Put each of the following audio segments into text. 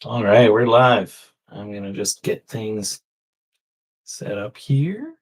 All right, we're live. I'm gonna just get things set up here.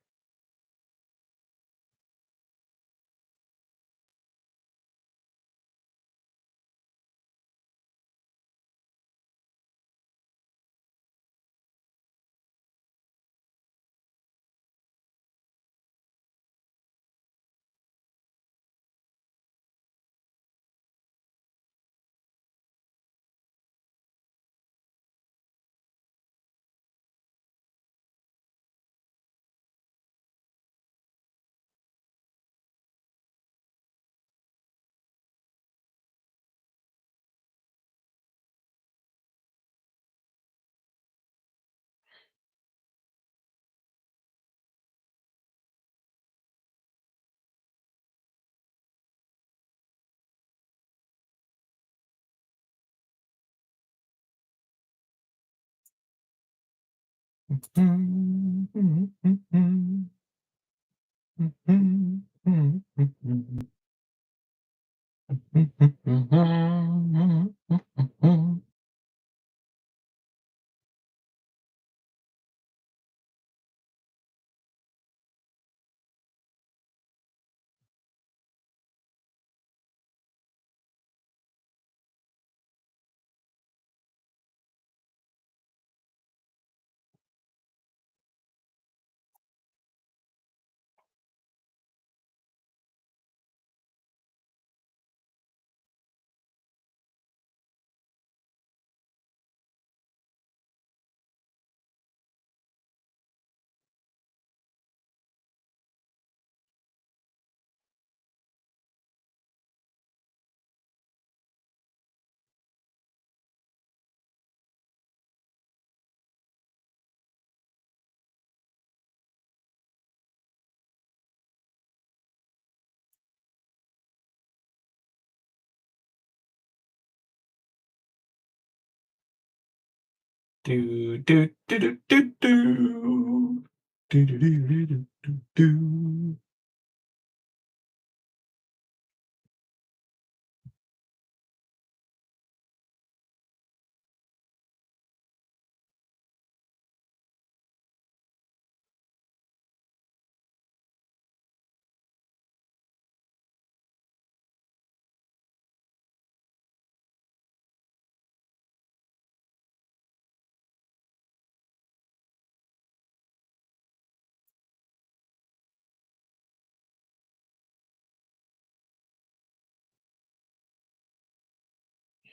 Do do do do do do. Do do do do do do do.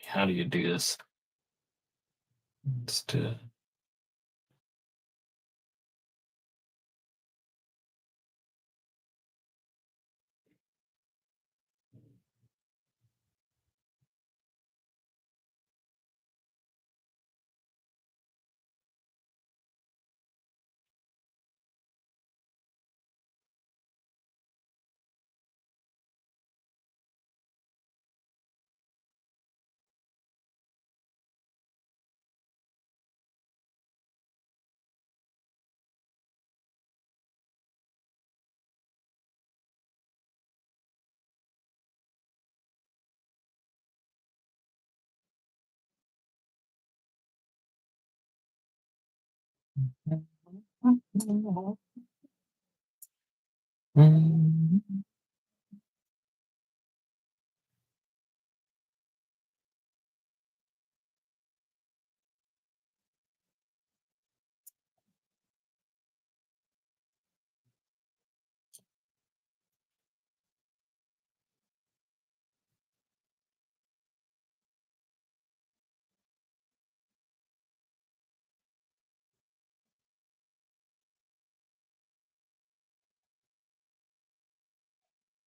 How do you do this? Just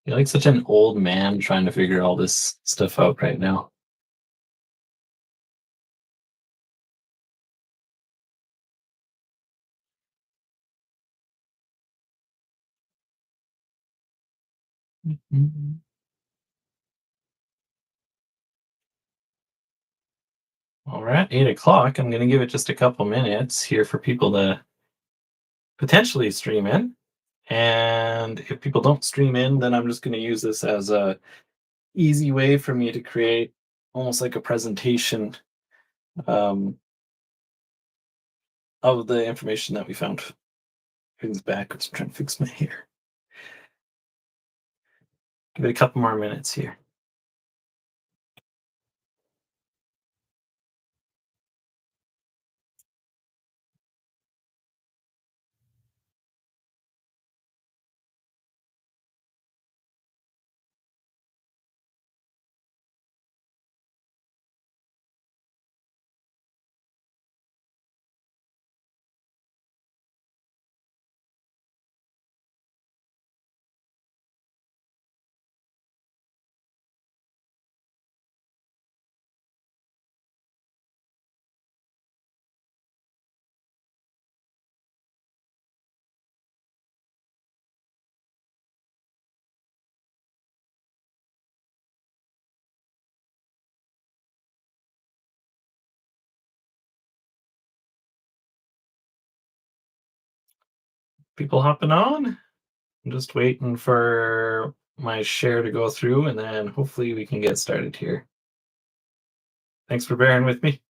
You're like such an old man trying to figure all this stuff out right now. Well, we're at 8 o'clock. I'm going to give it just a couple minutes here for people to potentially stream in. And if people don't stream in, then I'm just going to use this as a easy way for me to create almost like a presentation of the information that we found. Things backwards. I'm trying to fix my hair. Give it a couple more minutes here. People hopping on. I'm just waiting for my share to go through, and then hopefully we can get started here. Thanks for bearing with me.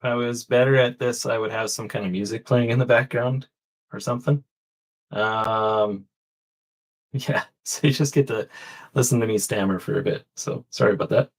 If I was better at this, I would have some kind of music playing in the background or something. Um, yeah, so you just get to listen to me stammer for a bit. So sorry about that.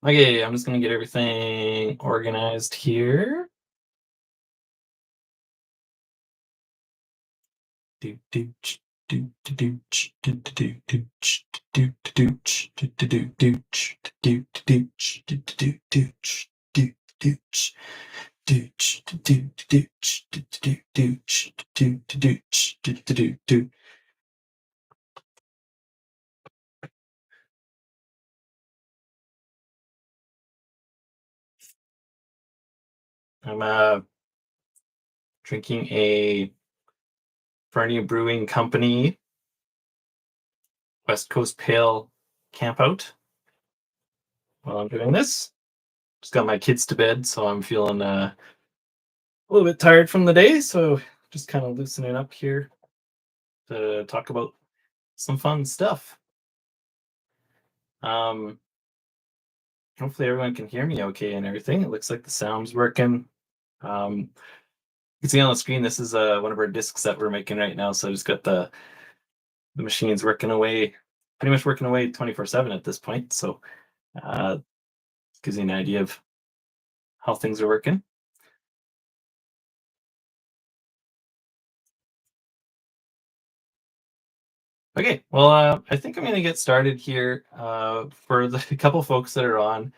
Okay, I'm just gonna get everything organized here. Do do ch, do do do ch, do do do do ch, do do do ch, do do do do ch, do do do ch, do do do do ch, do do ch, do ch, do do do ch, do do do ch, do do do ch, do do do. I'm drinking a Fernie Brewing Company West Coast Pale Camp Out while I'm doing this. Just got my kids to bed, so I'm feeling a little bit tired from the day. So just kind of loosening up here to talk about some fun stuff. Um, Hopefully everyone can hear me okay and everything. It looks like the sound's working. You can see on the screen this is one of our discs that we're making right now. So I just got the machines working away, pretty much working away 24/7 at this point. So uh, gives you an idea of how things are working. Okay, well, I think I'm going to get started here. For the couple folks that are on,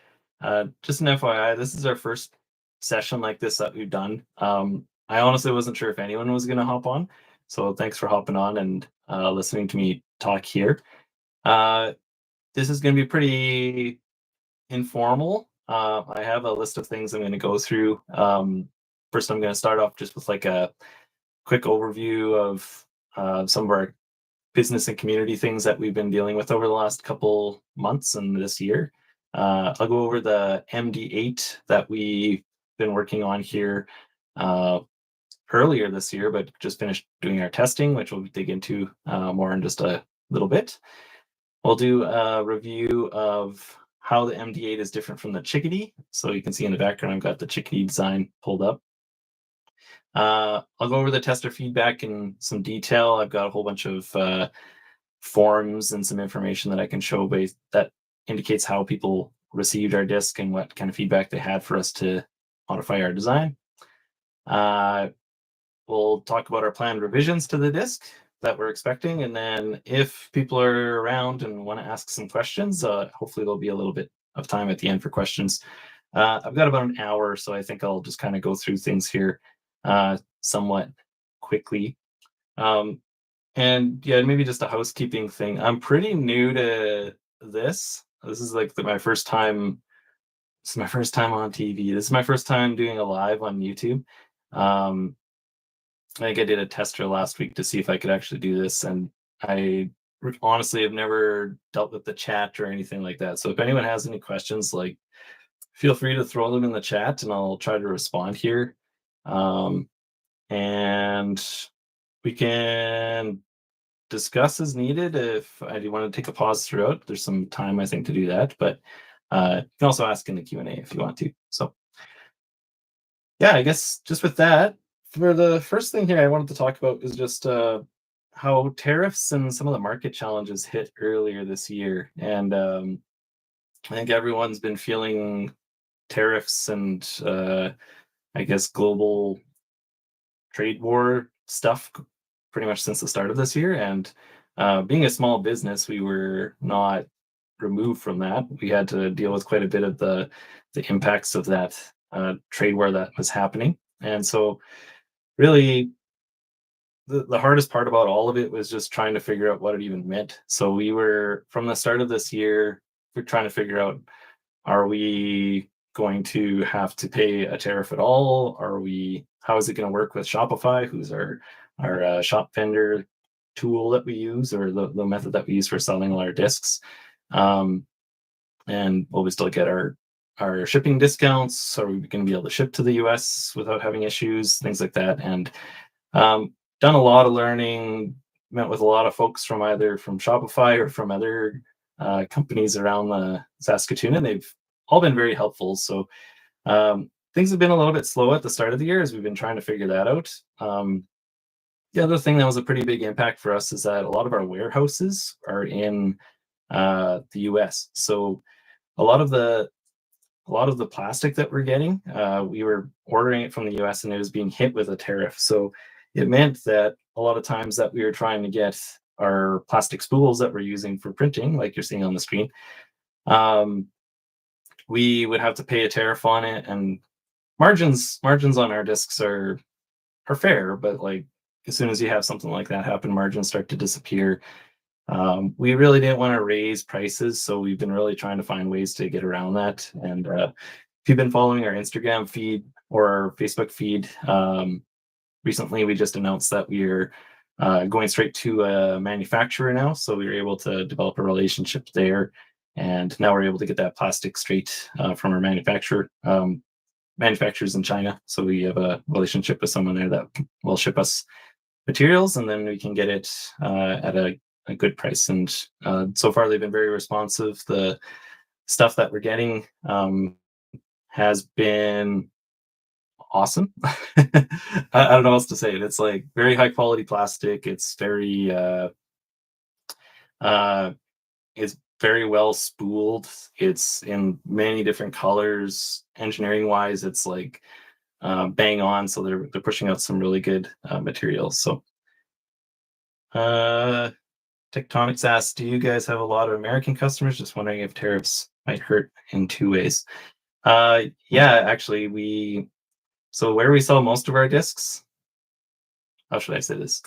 just an FYI, this is our first session like this that we've done. I honestly wasn't sure if anyone was going to hop on, so thanks for hopping on and listening to me talk here. Uh, this is going to be pretty informal. I have a list of things I'm going to go through. First, I'm going to start off just with like a quick overview of some of our business and community things that we've been dealing with over the last couple months and this year. I'll go over the MD8 that we've been working on here earlier this year, but just finished doing our testing, which we'll dig into more in just a little bit. We'll do a review of how the MD8 is different from the Chickadee. So you can see in the background, I've got the Chickadee design pulled up. I'll go over the tester feedback in some detail. I've got a whole bunch of forms and some information that I can show based that indicates how people received our disc and what kind of feedback they had for us to modify our design. we'll talk about our planned revisions to the disc that we're expecting, and then if people are around and want to ask some questions, hopefully there'll be a little bit of time at the end for questions. I've got about an hour, so I think I'll just kind of go through things here somewhat quickly. Um, and yeah, maybe just a housekeeping thing. I'm pretty new to this. This is like my first time. This is my first time on TV. This is my first time doing a live on YouTube. Um, I think I did a tester last week to see if I could actually do this, and I honestly have never dealt with the chat or anything like that. So if anyone has any questions, like feel free to throw them in the chat, and I'll try to respond here. Um, and we can discuss as needed. If I do want to take a pause throughout, there's some time I think to do that, but you can also ask in the Q&A if you want to. So yeah, I guess just with that, for the first thing here I wanted to talk about is just how tariffs and some of the market challenges hit earlier this year. And I think everyone's been feeling tariffs and I guess global trade war stuff pretty much since the start of this year. And being a small business, we were not removed from that. We had to deal with quite a bit of the impacts of that trade war that was happening. And so, really, the hardest part about all of it was just trying to figure out what it even meant. So we were from the start of this year, we're trying to figure out, are we going to have to pay a tariff at all? How is it going to work with Shopify, who's our shop vendor tool that we use, or the method that we use for selling all our discs? And will we still get our shipping discounts? Are we going to be able to ship to the US without having issues? Things like that. And done a lot of learning, met with a lot of folks from either from Shopify or from other companies around the Saskatoon, and they've all been very helpful. So things have been a little bit slow at the start of the year as we've been trying to figure that out. The other thing that was a pretty big impact for us is that a lot of our warehouses are in the US. So a lot of the plastic that we're getting, we were ordering it from the US and it was being hit with a tariff. So it meant that a lot of times that we were trying to get our plastic spools that we're using for printing, like you're seeing on the screen, we would have to pay a tariff on it. And margins on our discs are fair, but like as soon as you have something like that happen, margins start to disappear. We really didn't want to raise prices, so we've been really trying to find ways to get around that. And if you've been following our Instagram feed or our Facebook feed, recently we just announced that we're going straight to a manufacturer now. So we were able to develop a relationship there, and now we're able to get that plastic straight from our manufacturers in China. So we have a relationship with someone there that will ship us materials, and then we can get it at a good price. And so far they've been very responsive. The stuff that we're getting has been awesome. I don't know what else to say. It's like very high quality plastic. It's very it's very well spooled. It's in many different colors. Engineering wise, it's like bang on. So they're pushing out some really good materials. So Tectonics asks, do you guys have a lot of American customers? Just wondering if tariffs might hurt in two ways. Yeah, actually, so where we sell most of our discs, how should I say this?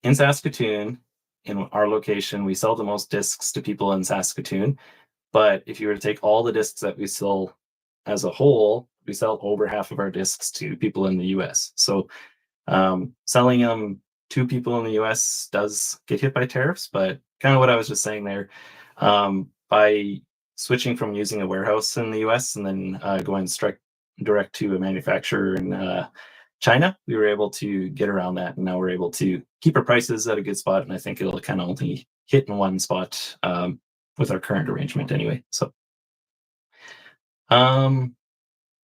In Saskatoon, in our location, we sell the most discs to people in Saskatoon. But if you were to take all the discs that we sell as a whole, we sell over half of our discs to people in the US. So selling them to people in the US does get hit by tariffs, but kind of what I was just saying there, by switching from using a warehouse in the US and then going direct to a manufacturer in China, we were able to get around that, and now we're able to keep our prices at a good spot. And I think it'll kind of only hit in one spot with our current arrangement anyway. So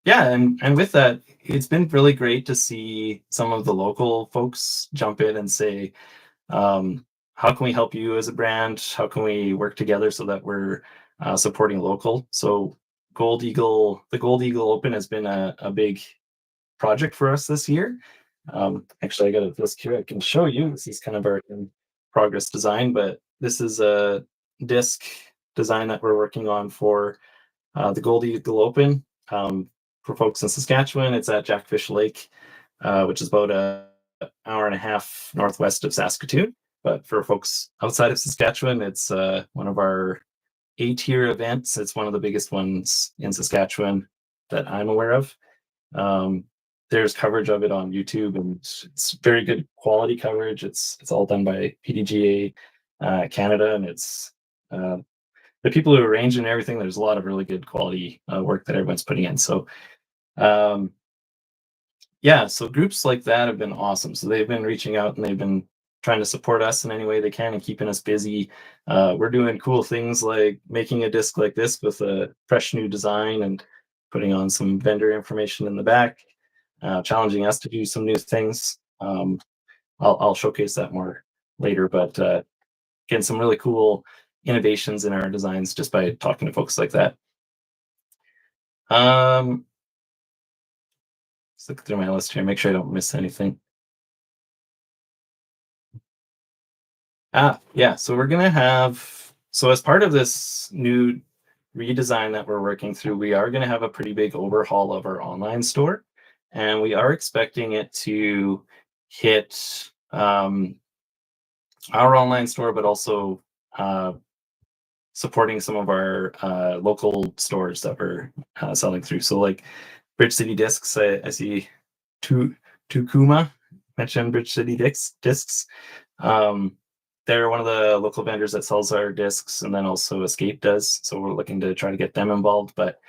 yeah, and with that, it's been really great to see some of the local folks jump in and say, how can we help you as a brand? How can we work together so that we're supporting local? So the Gold Eagle Open has been a big project for us this year. Actually, I got a disc here I can show you. This is kind of our in progress design, but this is a disc design that we're working on for the Goldie Galopen. For folks in Saskatchewan, it's at Jackfish Lake, which is about a hour and a half northwest of Saskatoon. But for folks outside of Saskatchewan, it's one of our A-tier events. It's one of the biggest ones in Saskatchewan that I'm aware of. Um, there's coverage of it on YouTube, and it's very good quality coverage. It's all done by PDGA Canada, and it's the people who arrange and everything. There's a lot of really good quality work that everyone's putting in. So um, yeah, so groups like that have been awesome. So they've been reaching out and they've been trying to support us in any way they can and keeping us busy. We're doing cool things like making a disc like this with a fresh new design and putting on some vendor information in the back, challenging us to do some new things. I'll showcase that more later, but getting some really cool innovations in our designs just by talking to folks like that. Um, let's look through my list here, make sure I don't miss anything. Yeah. So we're gonna have as part of this new redesign that we're working through, we are gonna have a pretty big overhaul of our online store, and we are expecting it to hit our online store, but also uh, supporting some of our local stores that we're selling through. So like Bridge City Discs, I see Tu Tukuma mentioned Bridge City Discs. Um, they're one of the local vendors that sells our discs, and then also Escape does. So we're looking to try to get them involved. But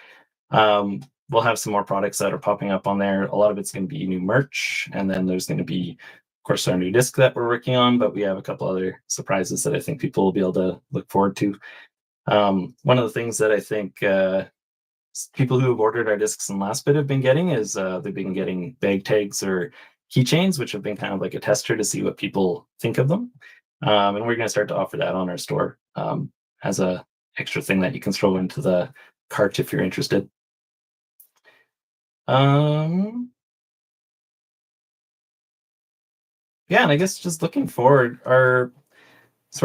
um, we'll have some more products that are popping up on there. A lot of it's going to be new merch, and then there's going to be, of course, our new disc that we're working on. But we have a couple other surprises that I think people will be able to look forward to. One of the things that I think people who have ordered our discs in last bit have been getting is they've been getting bag tags or keychains, which have been kind of like a tester to see what people think of them. And we're going to start to offer that on our store as a extra thing that you can throw into the cart if you're interested. Um, yeah, and I guess just looking forward, our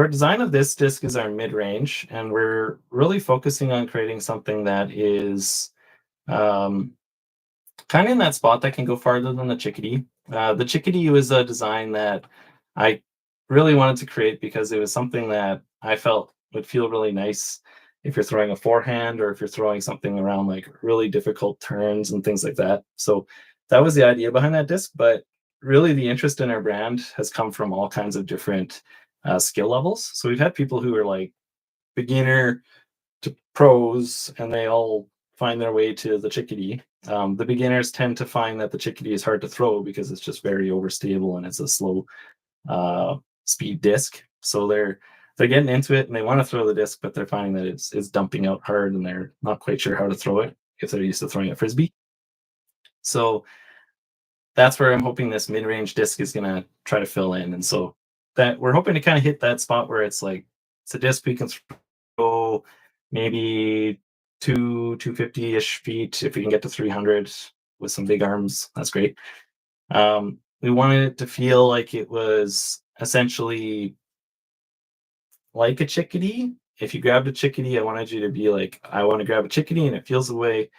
design of this disc is our mid-range, and we're really focusing on creating something that is um, kind of in that spot that can go farther than the chickadee. The chickadee was a design that I really wanted to create because it was something that I felt would feel really nice if you're throwing a forehand or if you're throwing something around like really difficult turns and things like that. So that was the idea behind that disc. But really, the interest in our brand has come from all kinds of different skill levels. So we've had people who are like beginner to pros, and they all find their way to the chickadee. The beginners tend to find that the chickadee is hard to throw because it's just very overstable and it's a slow speed disc. So they're getting into it and they want to throw the disc, but they're finding that it's dumping out hard and they're not quite sure how to throw it if they're used to throwing a frisbee. So that's where I'm hoping this mid-range disc is gonna try to fill in. And so that we're hoping to kind of hit that spot where it's like it's a disc we can throw maybe 250-ish feet. If we can get to 300 with some big arms, that's great. We wanted it to feel like it was essentially like a chickadee. If you grabbed a chickadee, I wanted you to be like, I want to grab a chickadee, and it feels the way.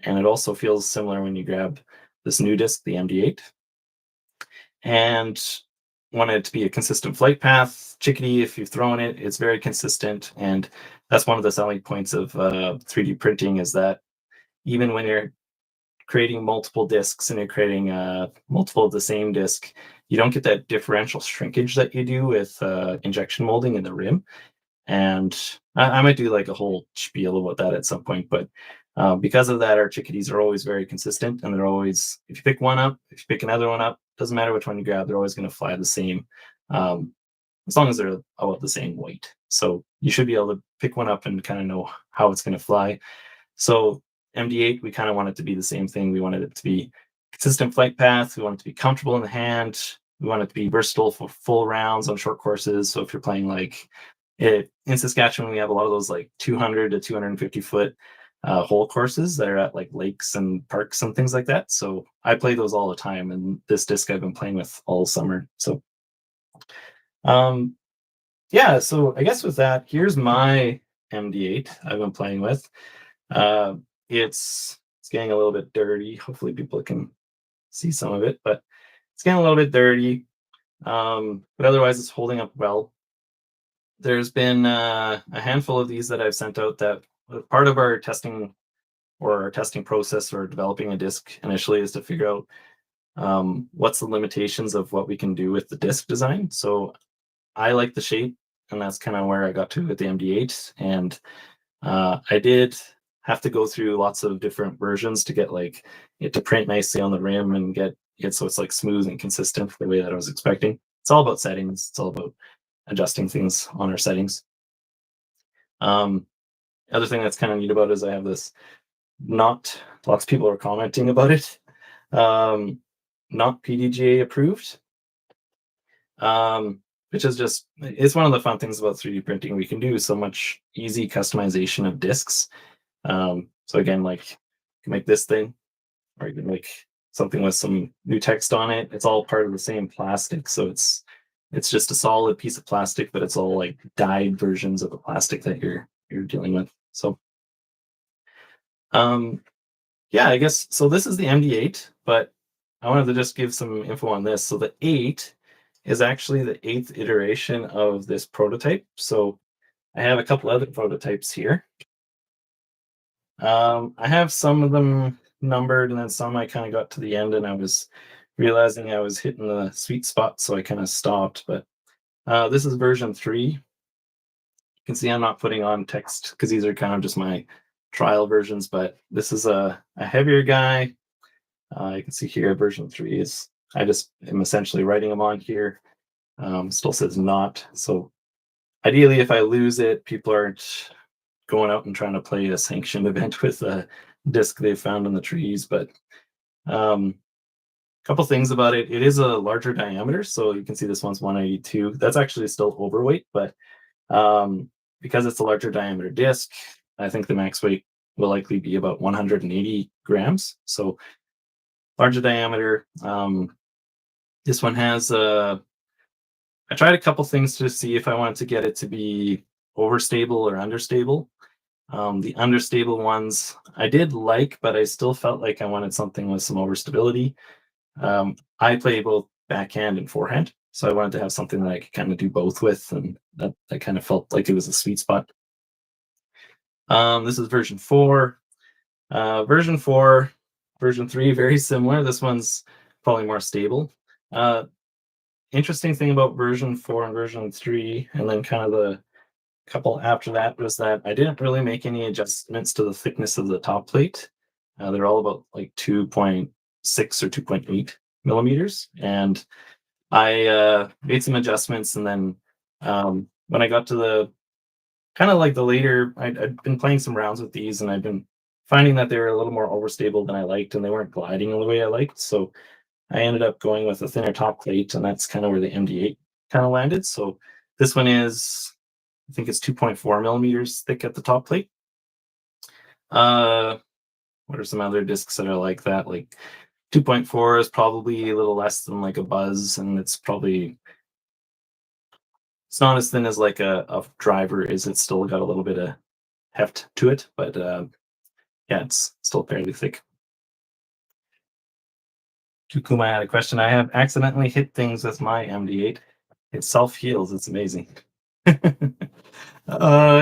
And it also feels similar when you grab this new disc, the MD8. And wanted it to be a consistent flight path. Chickadee, if you've thrown it, it's very consistent. And that's one of the selling points of 3D printing is that even when you're creating multiple discs and you're creating multiple of the same disc, you don't get that differential shrinkage that you do with injection molding in the rim. And I might do like a whole spiel about that at some point, but because of that, our chickadees are always very consistent, and they're always, if you pick one up, if you pick another one up, doesn't matter which one you grab, they're always going to fly the same, um, as long as they're about the same weight. So you should be able to pick one up and kind of know how it's going to fly. So MD8, we kind of want it to be the same thing. We wanted it to be consistent flight path. We want it to be comfortable in the hand. We want it to be versatile for full rounds on short courses. So if you're playing like in Saskatchewan, we have a lot of those like 200 to 250 foot hole courses that are at like lakes and parks and things like that. So I play those all the time, and this disc I've been playing with all summer. So um, yeah, so I guess with that, here's my MD8 I've been playing with. Uh, it's getting a little bit dirty. Hopefully, people can see some of it, but it's getting a little bit dirty. But otherwise, it's holding up well. There's been a handful of these that I've sent out that part of our testing or our testing process or developing a disk initially is to figure out what's the limitations of what we can do with the disk design. So I like the shape, and that's kind of where I got to with the MD8. And I did have to go through lots of different versions to get like it to print nicely on the rim and get it so it's like smooth and consistent the way that I was expecting. It's all about settings. It's all about adjusting things on our settings. Um, other thing that's kind of neat about it is I have this not lots of people are commenting about it. Um, not PDGA approved. Um, which is just it's one of the fun things about 3D printing. We can do so much easy customization of discs. So again, like you can make this thing, or you can make something with some new text on it. It's all part of the same plastic, so it's just a solid piece of plastic, but it's all like dyed versions of the plastic that you're dealing with. So um, yeah, I guess so. This is the MD8, but I wanted to just give some info on this. So the 8 is actually the 8th iteration of this prototype. So I have a couple other prototypes here. I have some of them numbered, and then some I kind of got to the end, and I was realizing I was hitting the sweet spot, so I kind of stopped. But this is version 3. You can see I'm not putting on text because these are kind of just my trial versions. But this is a heavier guy. You can see here version 3 is I just am essentially writing them on here. Still says not. So ideally, if I lose it, people aren't going out and trying to play a sanctioned event with a disc they found in the trees. But um, a couple things about it. It is a larger diameter. So you can see this one's 182. That's actually still overweight, but because it's a larger diameter disc, I think the max weight will likely be about 180 grams. So larger diameter. This one has I tried a couple things to see if I wanted to get it to be overstable or understable. The understable ones I did like, but I still felt like I wanted something with some overstability. I play both backhand and forehand, so I wanted to have something that I could kind of do both with, and that kind of felt like it was a sweet spot. This is version 4. Version 4, version 3, very similar. This one's probably more stable. Uh, Interesting thing about version 4 and version 3, and then kind of the couple after that, was that I didn't really make any adjustments to the thickness of the top plate. They're all about like 2.6 or 2.8 millimeters. And I made some adjustments. And then when I got to the kind of like the later, I'd been playing some rounds with these, and I've been finding that they were a little more overstable than I liked, and they weren't gliding the way I liked. So I ended up going with a thinner top plate, and that's kind of where the MD8 kind of landed. So this one is, I think it's 2.4 millimeters thick at the top plate. Uh, what are some other discs that are like that? Like 2.4 is probably a little less than like a Buzz, and it's not as thin as like a driver is. It's still got a little bit of heft to it, but yeah, it's still fairly thick. Kukuma had a question. I have accidentally hit things with my MD8. It self heals. It's amazing.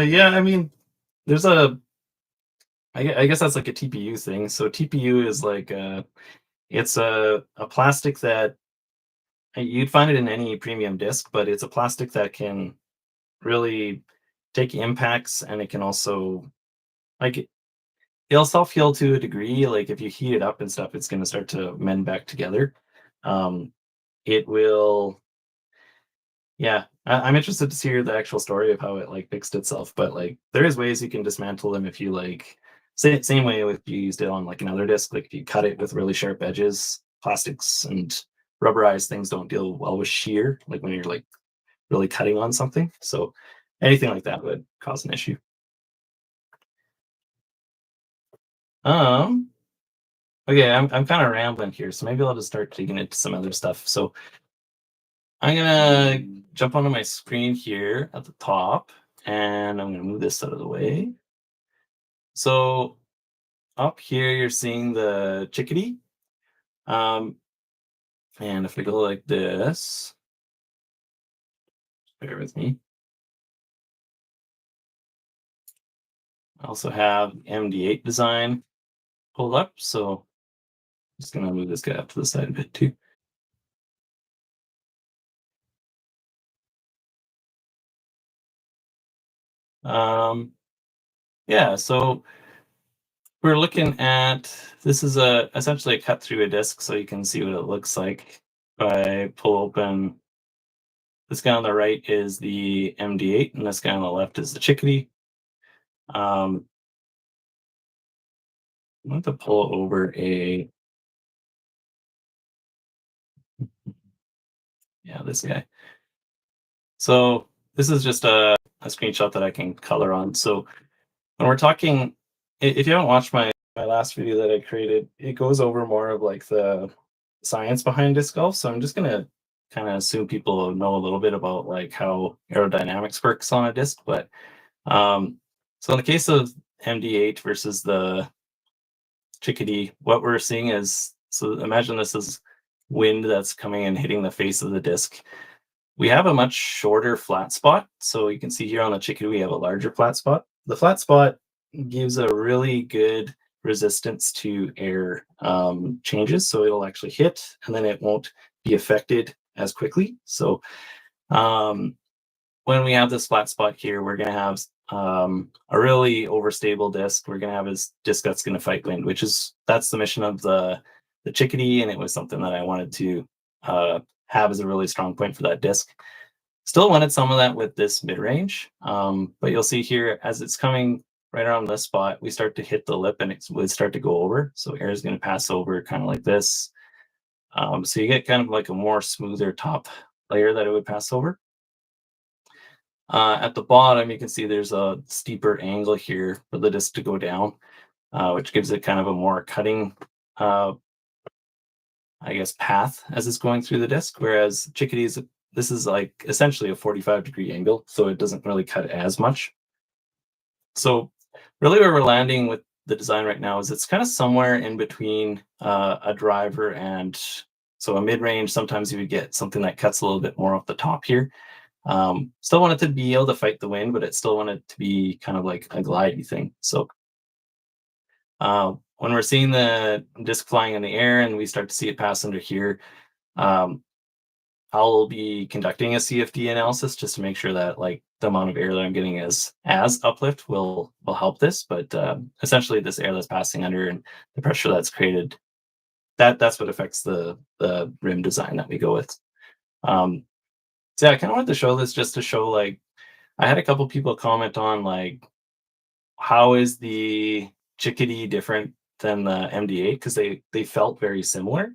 Yeah, I mean, there's I guess that's like a TPU thing. So TPU is like it's a plastic that you'd find it in any premium disc, but it's a plastic that can really take impacts, and it can also like it'll self heal to a degree. Like if you heat it up and stuff, it's going to start to mend back together. Um, it will Yeah, I'm interested to hear the actual story of how it like fixed itself. But like, there is ways you can dismantle them if you like. Same way if you used it on like another disc. Like if you cut it with really sharp edges, plastics and rubberized things don't deal well with shear. Like when you're like really cutting on something. So anything like that would cause an issue. Um, okay, I'm kind of rambling here, so maybe I'll just start digging into some other stuff. So I'm gonna jump onto my screen here at the top, and I'm gonna move this out of the way. So up here, you're seeing the chickadee. Um, and if we go like this, bear with me. I also have MD8 design pulled up, so I'm just gonna move this guy up to the side a bit too. Um, yeah, so we're looking at this is a essentially a cut through a disc, so you can see what it looks like. If I pull open this guy on the right is the MD8, and this guy on the left is the chickadee. Um, I want to pull over a yeah, this guy. So this is just a screenshot that I can color on. So when we're talking, if you haven't watched my last video that I created, it goes over more of like the science behind disc golf. So I'm just gonna kind of assume people know a little bit about like how aerodynamics works on a disc. But um, so in the case of MD8 versus the chickadee, what we're seeing is so imagine this is wind that's coming and hitting the face of the disc. We have a much shorter flat spot. So you can see here on the chickadee, we have a larger flat spot. The flat spot gives a really good resistance to air changes. So it'll actually hit and then it won't be affected as quickly. So um, when we have this flat spot here, we're going to have a really overstable disc. We're going to have a disc that's going to fight wind, which is that's the mission of the chickadee, and it was something that I wanted to have as a really strong point for that disc. Still wanted some of that with this mid range, but you'll see here as it's coming right around this spot, we start to hit the lip and it would start to go over. So air is going to pass over kind of like this. So you get kind of like a more smoother top layer that it would pass over. At the bottom, you can see there's a steeper angle here for the disc to go down, which gives it kind of a more cutting, uh, I guess, path as it's going through the disc. Whereas chickadees, this is like essentially a 45-degree angle, so it doesn't really cut as much. So really where we're landing with the design right now is it's kind of somewhere in between a driver and so a mid-range. Sometimes you would get something that cuts a little bit more off the top here. Still wanted to be able to fight the wind, but it still wanted to be kind of like a glidey thing. So when we're seeing the disc flying in the air and we start to see it pass under here, um, I'll be conducting a CFD analysis just to make sure that like the amount of air that I'm getting as uplift will help this. But essentially, this air that's passing under and the pressure that's created, that's what affects the rim design that we go with. Um, so yeah, I kind of wanted to show this just to show like I had a couple people comment on like how is the chickadee different than the MD8 because they felt very similar,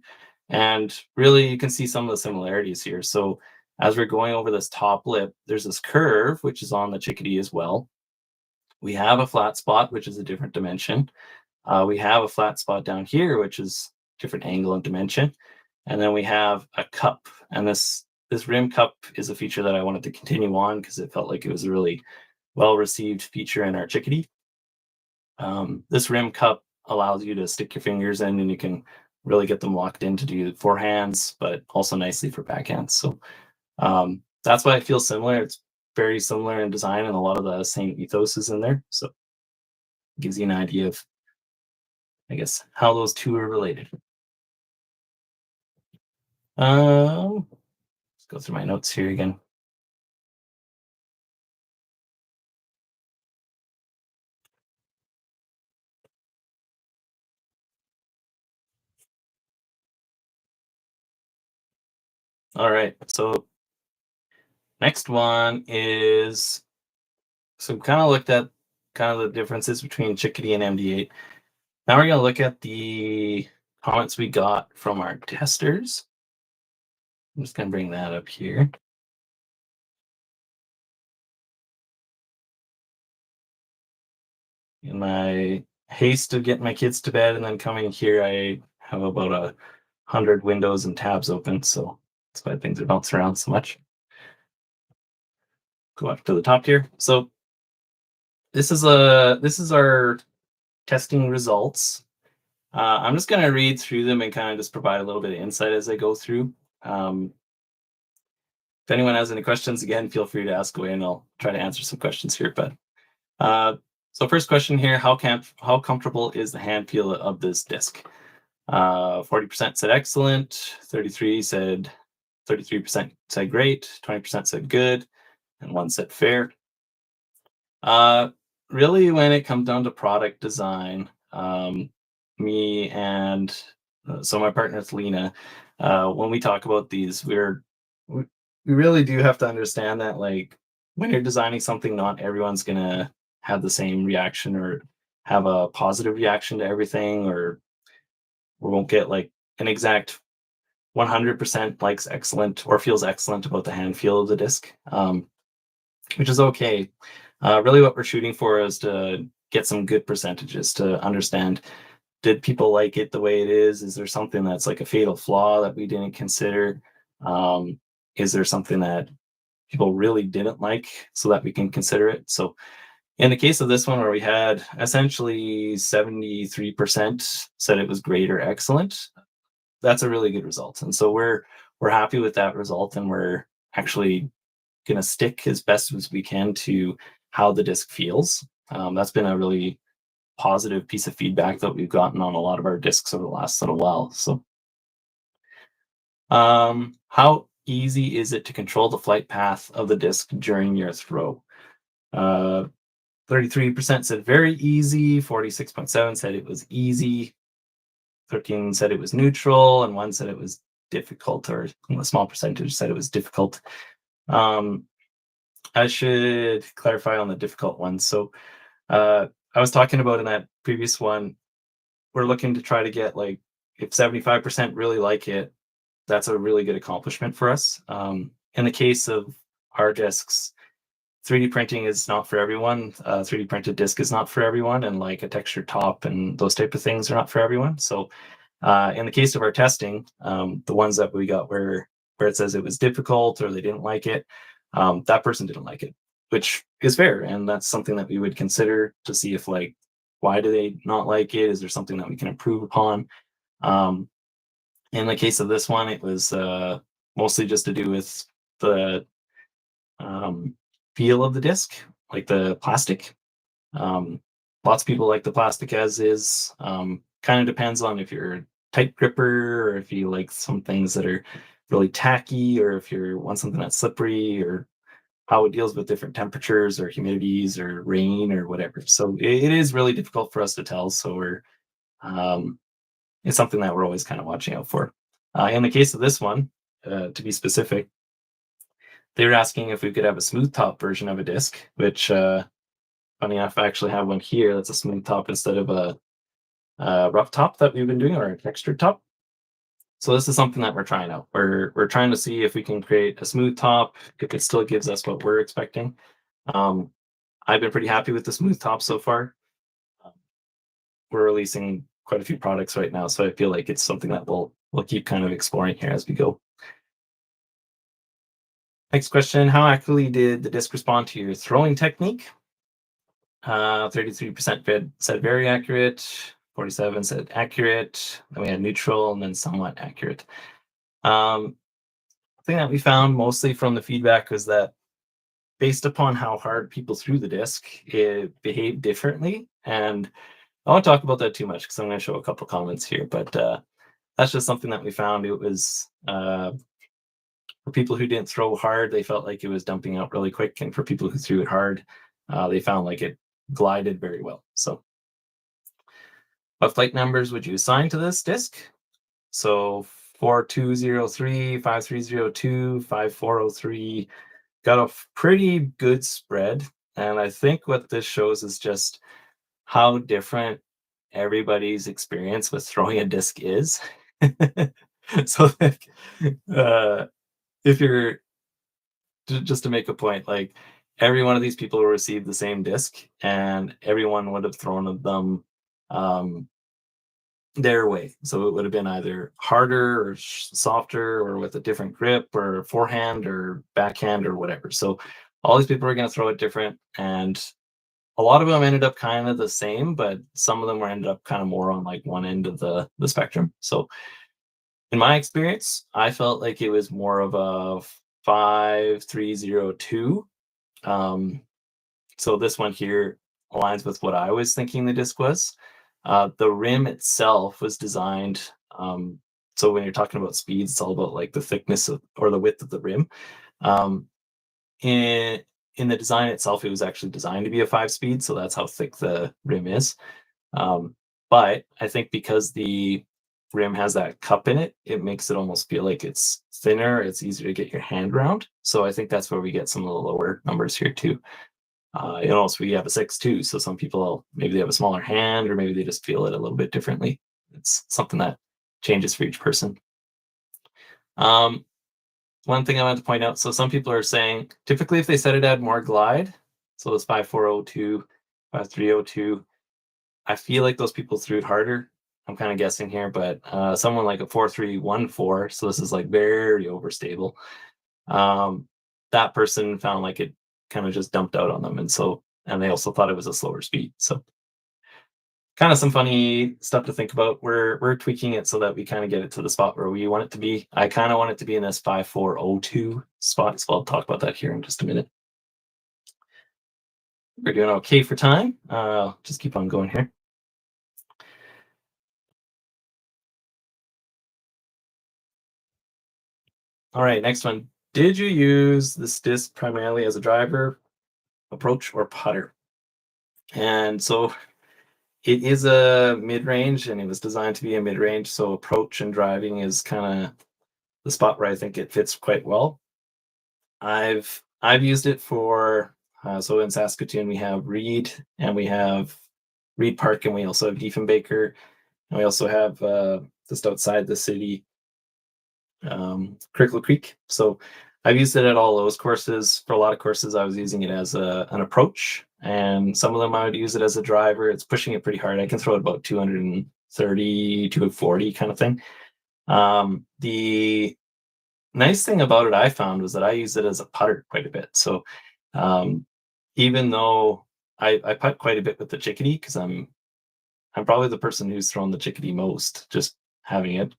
and really you can see some of the similarities here. So as we're going over this top lip, there's this curve which is on the chickadee as well. We have a flat spot which is a different dimension. We have a flat spot down here which is different angle and dimension, and then we have a cup. And this rim cup is a feature that I wanted to continue on because it felt like it was a really well received feature in our chickadee. This rim cup allows you to stick your fingers in and you can really get them locked in to do forehands, but also nicely for backhands. So that's why it feels similar. It's very similar in design and a lot of the same ethos is in there. So it gives you an idea of, I guess, how those two are related. Let's go through my notes here again. All right. So next one is so we kind of looked at kind of the differences between chickadee and MD8. Now we're going to look at the comments we got from our testers. I'm just going to bring that up here. In my haste of getting my kids to bed and then coming here, I have about 100 windows and tabs open, so that's why things are bouncing around so much. Go up to the top here. So this is our testing results. I'm just going to read through them and kind of just provide a little bit of insight as I go through. Um, if anyone has any questions, again, feel free to ask away, and I'll try to answer some questions here. But uh, so first question here: how comfortable is the hand feel of this disc? 40% said excellent, 33% said great, 20% said good, and one said fair. Uh, Really, when it comes down to product design, me and so my partner it's Lena, when we talk about these, we, we really do have to understand that like when you're designing something, not everyone's gonna have the same reaction or have a positive reaction to everything, or we won't get like an exact 100% likes excellent or feels excellent about the hand feel of the disc, which is okay. Really, what we're shooting for is to get some good percentages to understand, did people like it the way it is? Is there something that's like a fatal flaw that we didn't consider? Um, is there something that people really didn't like so that we can consider it? So in the case of this one, where we had essentially 73% said it was great or excellent, that's a really good result. And so we're happy with that result, and we're actually going to stick as best as we can to how the disc feels. That's been a really positive piece of feedback that we've gotten on a lot of our discs over the last little while. So, how easy is it to control the flight path of the disc during your throw? Uh, 33% said very easy, 46.7 said it was easy, 13 said it was neutral, and one said it was difficult, or a small percentage said it was difficult. Um, I should clarify on the difficult one. So, I was talking about in that previous one, we're looking to try to get like, if 75% really like it, that's a really good accomplishment for us. In the case of our discs, 3D printing is not for everyone. 3D printed disc is not for everyone, and like a textured top and those type of things are not for everyone. So, in the case of our testing, the ones that we got where it says it was difficult or they didn't like it, that person didn't like it, which is fair, and that's something that we would consider to see if like, why do they not like it? Is there something that we can improve upon? Um, in the case of this one, it was mostly just to do with the um, feel of the disc, like the plastic. Um, Lots of people like the plastic as is. Kind of depends on if you're a tight gripper or if you like some things that are really tacky, or if you want something that's slippery, or how it deals with different temperatures or humidities or rain or whatever. So it is really difficult for us to tell. So um, it's something that we're always kind of watching out for. In the case of this one, to be specific, they were asking if we could have a smooth top version of a disc, which funny enough, I actually have one here that's a smooth top instead of a rough top that we've been doing, or a textured top. So this is something that we're trying out. We're trying to see if we can create a smooth top, if it still gives us what we're expecting. Um, I've been pretty happy with the smooth top so far. Um, we're releasing quite a few products right now, so I feel like it's something that we'll keep kind of exploring here as we go. Next question: how accurately did the disc respond to your throwing technique? 33% said very accurate, 47 said accurate, then we had neutral, and then somewhat accurate. The thing that we found mostly from the feedback was that based upon how hard people threw the disc, it behaved differently. And I won't talk about that too much because I'm going to show a couple comments here, but that's just something that we found. It was for people who didn't throw hard, they felt like it was dumping out really quick, and for people who threw it hard, they found like it glided very well. So, what flight numbers would you assign to this disc? So 4203, 5302, 5403 got a pretty good spread. And I think what this shows is just how different everybody's experience with throwing a disc is. So, like, if you're just to make a point, like every one of these people will receive the same disc, and everyone would have thrown them um, their way. So it would have been either harder or softer or with a different grip or forehand or backhand or whatever. So all these people are going to throw it different. And a lot of them ended up kind of the same, but some of them were ended up kind of more on like one end of the spectrum. So in my experience, I felt like it was more of a 5302. Um, so this one here aligns with what I was thinking the disc was. The rim itself was designed. So when you're talking about speeds, it's all about like the thickness of, or the width of the rim. Um, in in the design itself, it was actually designed to be a 5 speed, so that's how thick the rim is. Um, but I think because the rim has that cup in it, it makes it almost feel like it's thinner. It's easier to get your hand around. So I think that's where we get some of the lower numbers here too. And also we have a 6 too. So some people maybe they have a smaller hand, or maybe they just feel it a little bit differently. It's something that changes for each person. Um, One thing I want to point out, so some people are saying typically if they said it had more glide, so it's 5402, 5302, I feel like those people threw it harder. I'm kind of guessing here, but someone like a 4314, so this is like very overstable. Um, that person found like it kind of just dumped out on them, and they also thought it was a slower speed. So kind of some funny stuff to think about. We're tweaking it so that we kind of get it to the spot where we want it to be. I kind of want it to be in this 5402 spot, so I'll talk about that here in just a minute. We're doing okay for time. Just keep on going here. All right, next one. Did you use this disc primarily as a driver, approach, or putter? And so it is a mid-range, and it was designed to be a mid-range. So approach and driving is kind of the spot where I think it fits quite well. I've used it for so in Saskatoon we have Reed, and we have Reed Park, and we also have Diefenbaker, and we also have just outside the city, Crickle Creek. So I've used it at all those courses. For a lot of courses, I was using it as an approach, and some of them I would use it as a driver. It's pushing it pretty hard. I can throw it about 230, 240 kind of thing. The nice thing about it I found was that I use it as a putter quite a bit. So um, even though I putt quite a bit with the chickadee, because I'm probably the person who's thrown the chickadee most, just having it.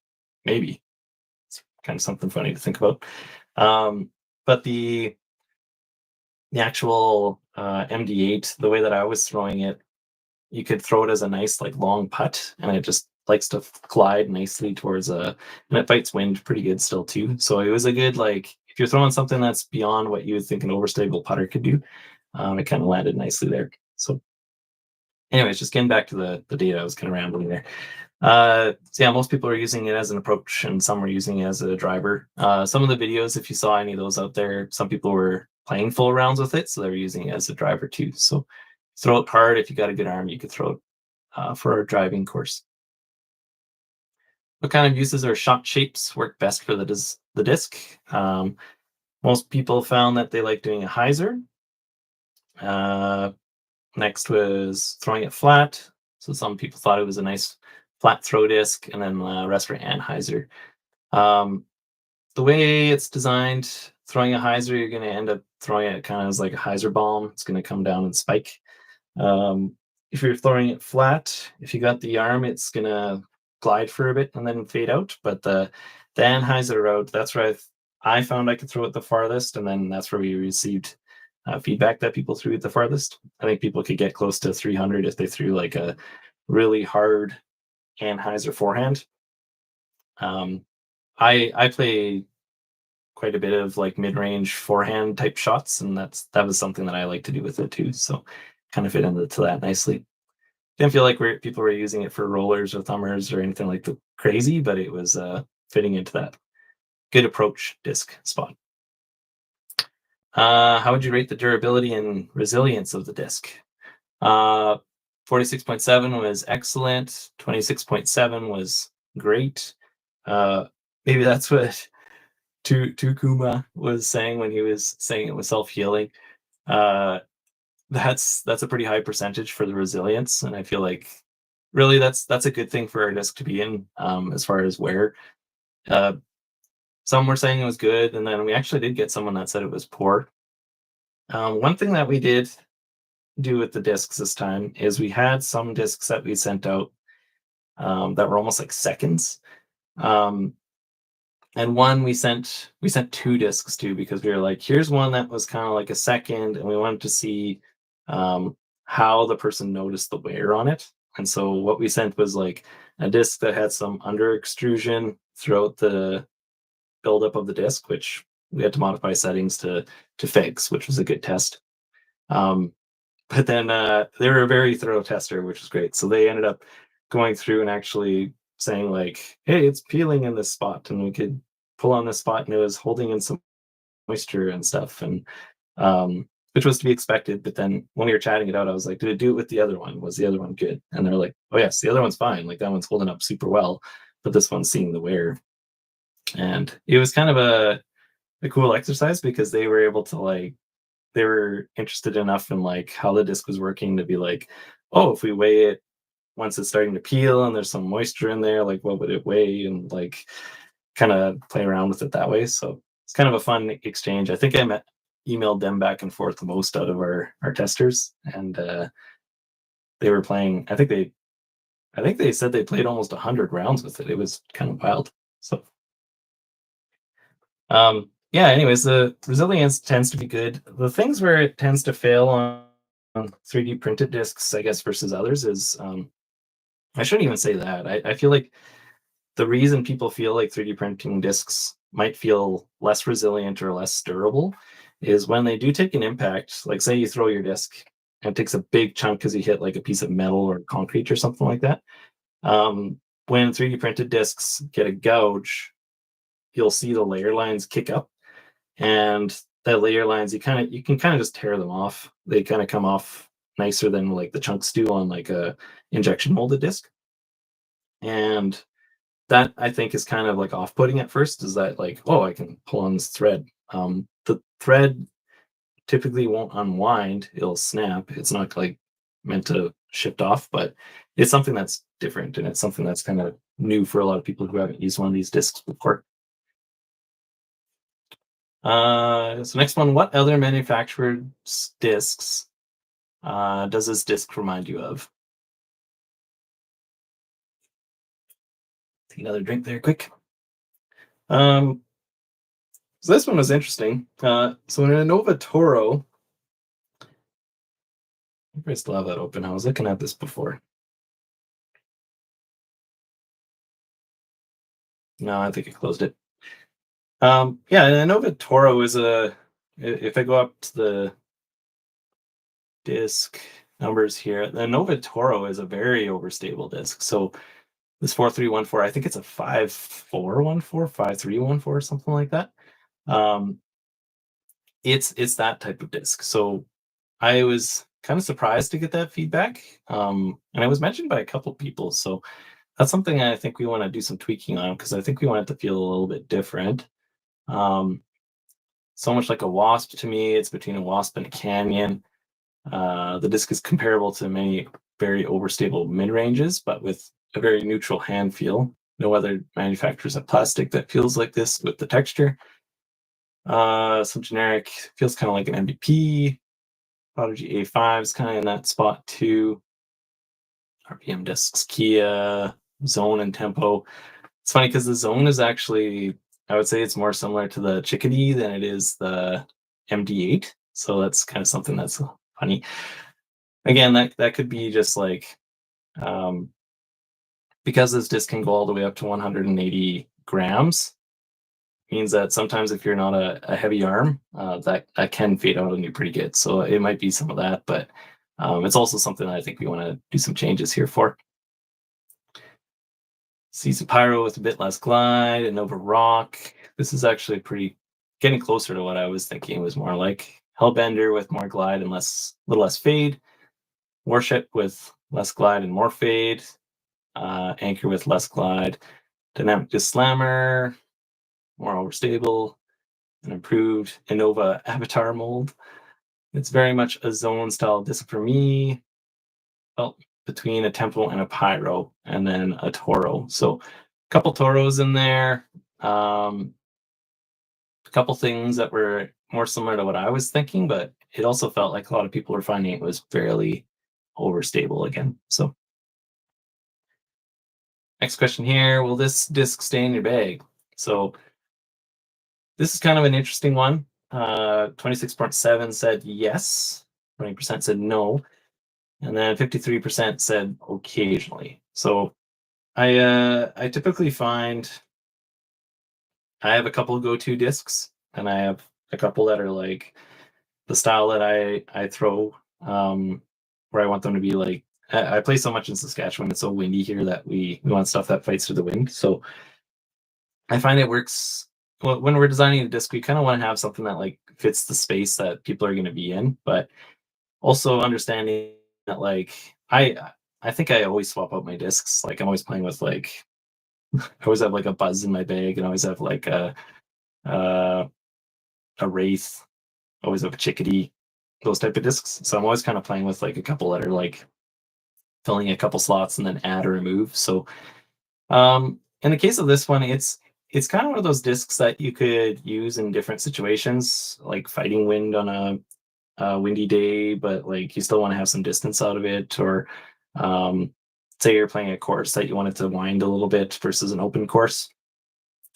Maybe it's kind of something funny to think about. But the actual MD8, the way that I was throwing it, you could throw it as a nice like long putt, and it just likes to glide nicely towards and it fights wind pretty good still too. So it was a good, like, if you're throwing something that's beyond what you would think an overstable putter could do, it kind of landed nicely there. So anyways, just getting back to the data, I was kind of rambling there. So yeah, most people are using it as an approach, and some are using it as a driver. Some of the videos, if you saw any of those out there, some people were playing full rounds with it, so they were using it as a driver too. So throw it hard. If you got a good arm, you could throw it for a driving course. What kind of uses or shot shapes work best for the disc? Most people found that they like doing a hyzer. Uh, Next was throwing it flat. So some people thought it was a nice flat throw disc, and then rest and hyzer. Um, the way it's designed, throwing a hyzer, you're going to end up throwing it kind of as like a hyzer bomb. It's going to come down and spike. Um, if you're throwing it flat, if you got the arm, it's going to glide for a bit and then fade out. But the Anheuser route, that's where I found I could throw it the farthest, and then that's where we received feedback that people threw it the farthest. I think people could get close to 300 if they threw like a really hard Anheuser forehand. I play quite a bit of like mid-range forehand type shots, and that was something that I like to do with it too. So kind of fit into that nicely. Didn't feel like people were using it for rollers or thumbers or anything like the crazy, but it was fitting into that good approach disc spot. How would you rate the durability and resilience of the disc? 46.7 was excellent. 26.7 was great. Maybe that's what Tukuma was saying when he was saying it was self-healing. That's a pretty high percentage for the resilience, and I feel like really that's a good thing for our disc to be in, as far as wear. Uh, some were saying it was good, and then we actually did get someone that said it was poor. One thing that we did do with the discs this time is we had some discs that we sent out, that were almost like seconds. Um, and one we sent two discs to because we were like, here's one that was kind of like a second, and we wanted to see, um, how the person noticed the wear on it. And so what we sent was like a disc that had some under extrusion throughout the buildup of the disc, which we had to modify settings to fix, which was a good test. Um, but then they were a very thorough tester, which was great. So they ended up going through and actually saying like, "Hey, it's peeling in this spot," and we could pull on this spot, and it was holding in some moisture and stuff, and which was to be expected. But then when we were chatting it out, I was like, "Did it do it with the other one? Was the other one good?" And they're like, "Oh yes, the other one's fine. Like that one's holding up super well, but this one's seeing the wear." And it was kind of a cool exercise because they were able to like they were interested enough in like how the disc was working to be like, oh, if we weigh it once it's starting to peel and there's some moisture in there, like what would it weigh, and like kind of play around with it that way. So it's kind of a fun exchange. I think emailed them back and forth the most out of our testers, and they were playing. I think they said they played almost 100 rounds with it. It was kind of wild. So yeah, anyways, the resilience tends to be good. The things where it tends to fail on 3D printed discs, I guess, versus others is, I shouldn't even say that. I feel like the reason people feel like 3D printing discs might feel less resilient or less durable is when they do take an impact, like say you throw your disc and it takes a big chunk because you hit like a piece of metal or concrete or something like that. When 3D printed discs get a gouge, you'll see the layer lines kick up, and the layer lines you can kind of just tear them off. They kind of come off nicer than like the chunks do on like a injection molded disc. And that I think is kind of like off-putting at first, is that like, oh, I can pull on this thread. The thread typically won't unwind, it'll snap. It's not like meant to shift off, but it's something that's different, and it's something that's kind of new for a lot of people who haven't used one of these discs before. So next one, what other manufactured discs does this disc remind you of? Take another drink there, quick. Um, so this one was interesting. So in a Nova Toro, I still have that open. I was looking at this before. No, I think I closed it. Yeah, and a Nova Toro is if I go up to the disc numbers here, the Nova Toro is a very overstable disc. So this 4314, I think it's a 5414, 5314, something like that. Um, it's that type of disc. So I was kind of surprised to get that feedback. And it was mentioned by a couple people. So that's something I think we want to do some tweaking on, because I think we want it to feel a little bit different. Um, so much like a wasp to me, it's between a wasp and a canyon. The disc is comparable to many very overstable mid ranges, but with a very neutral hand feel. No other manufacturers have plastic that feels like this with the texture. Some generic feels kind of like an MVP. Prodigy A5 is kind of in that spot too. RPM discs, Kia, Zone, and Tempo. It's funny because the Zone is actually, I would say it's more similar to the Chickadee than it is the MD8. So that's kind of something that's funny. Again, that could be just like, um, because this disc can go all the way up to 180 grams, means that sometimes if you're not a heavy arm, that can fade out on you pretty good. So it might be some of that, but it's also something I think we want to do some changes here for. Season Pyro with a bit less glide, and Nova Rock. This is actually pretty getting closer to what I was thinking. It was more like Hellbender with more glide and little less fade. Warship with less glide and more fade. Anchor with less glide. Dynamic Disc Slammer, more overstable and improved Innova Avatar mold. It's very much a zone style disc for me. Well, between a tempo and a pyro, and then a toro. So a couple toros in there. A couple things that were more similar to what I was thinking, but it also felt like a lot of people were finding it was fairly overstable again. So next question here, will this disc stay in your bag? So this is kind of an interesting one. 26.7 said yes, 20% said no, and then 53% said occasionally. So I typically find I have a couple go-to discs, and I have a couple that are like the style that I throw, where I want them to be like. I play so much in Saskatchewan; it's so windy here that we want stuff that fights through the wind. So I find it works well, when we're designing a disc. We kind of want to have something that like fits the space that people are going to be in, but also understanding that like I think I always swap out my discs. Like I'm always playing with like I always have like a buzz in my bag, and I always have like uh, a wraith, always have a chickadee, those type of discs. So I'm always kind of playing with like a couple that are like filling a couple slots and then add or remove. So in the case of this one, it's kind of one of those discs that you could use in different situations, like fighting wind on a windy day, but like you still want to have some distance out of it, or um, say you're playing a course that you want it to wind a little bit versus an open course.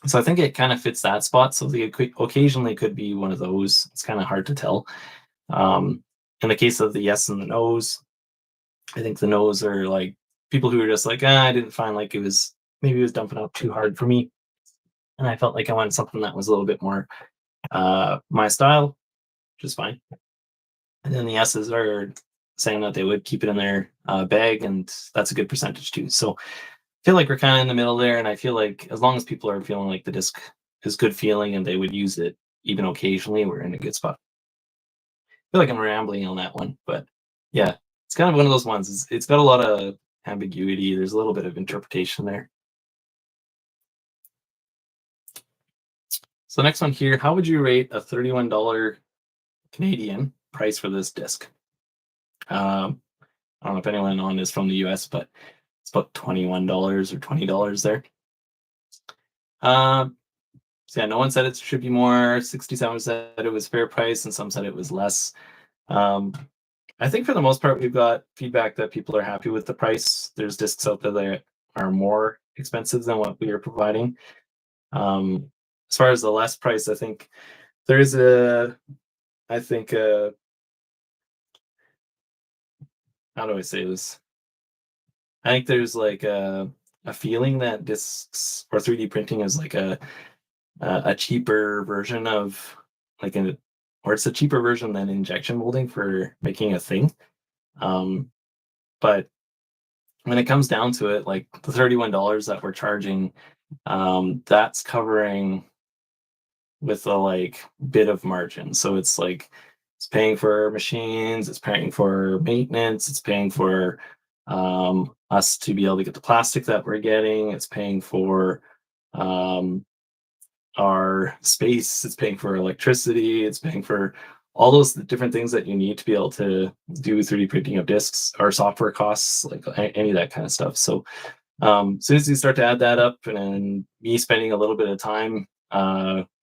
So I think it kind of fits that spot. So the occasionally could be one of those. It's kind of hard to tell. In the case of the yes and the no's, I think the no's are like people who are just like, I didn't find like maybe it was dumping out too hard for me, and I felt like I wanted something that was a little bit more my style, which is fine. And then the yeses are saying that they would keep it in their bag, and that's a good percentage too. So I feel like we're kind of in the middle there, and I feel like as long as people are feeling like the disc is good feeling and they would use it even occasionally, we're in a good spot. I feel like I'm rambling on that one, but yeah, it's kind of one of those ones. It's got a lot of ambiguity. There's a little bit of interpretation there. So next one here, how would you rate a $31 Canadian price for this disc? I don't know if anyone on is from the US, but it's about $21 or $20 there. Um, so yeah, no one said it should be more. 67 said it was fair price, and some said it was less. Um, I think for the most part, we've got feedback that people are happy with the price. There's discs out there that are more expensive than what we are providing. As far as the less price, I think there's I think, how do I say this? I think there's like a feeling that discs or 3D printing is like a cheaper version of like an or it's a cheaper version than injection molding for making a thing. Um, but when it comes down to it, like the $31 that we're charging, that's covering with a like bit of margin. So it's like it's paying for machines, it's paying for maintenance, it's paying for us to be able to get the plastic that we're getting, it's paying for um, our space, it's paying for electricity, it's paying for all those different things that you need to be able to do 3D printing of discs or software costs, like any of that kind of stuff. So as soon as you start to add that up, and me spending a little bit of time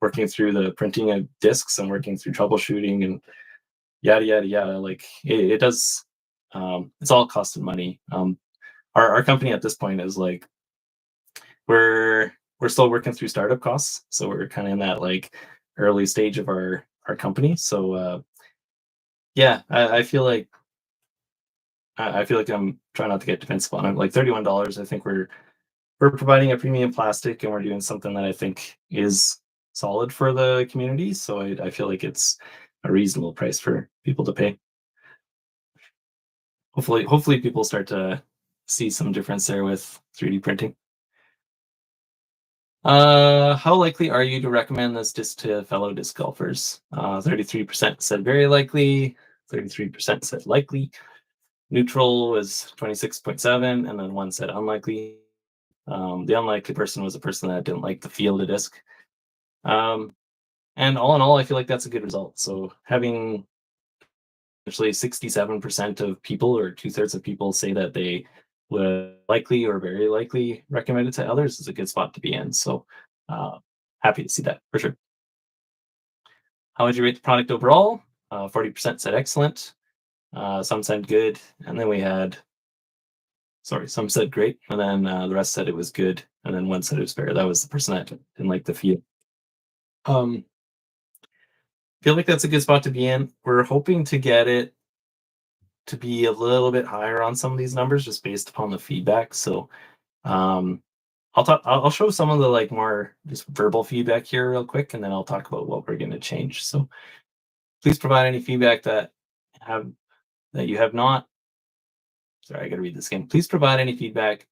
working through the printing of discs and working through troubleshooting and yada yada yada, like it does. It's all cost and money. Our company at this point is like we're still working through startup costs, so we're kind of in that like early stage of our company. So yeah, I feel like I feel like I'm trying not to get defensive on it. Like $31, I think we're providing a premium plastic, and we're doing something that I think is solid for the community. So I feel like it's a reasonable price for people to pay. Hopefully people start to see some difference there with 3D printing. How likely are you to recommend this disc to fellow disc golfers? 33% said very likely, 33% said likely. Neutral was 26.7, and then one said unlikely. The unlikely person was a person that didn't like the feel of the disc. And all in all, I feel like that's a good result. So having Actually 67% of people or two-thirds of people say that they would likely or very likely recommend it to others. Is a good spot to be in. So happy to see that for sure. How would you rate the product overall? 40% said excellent. Some said good, and then we had sorry, some said great, and then the rest said it was good, and then one said it was fair. That was the person that didn't like the feel. Um, feel like that's a good spot to be in. We're hoping to get it to be a little bit higher on some of these numbers just based upon the feedback. So um, I'll show some of the like more just verbal feedback here real quick, and then I'll talk about what we're going to change. So please provide any feedback have that you have not. Sorry, I got to read this again. Please provide any feedback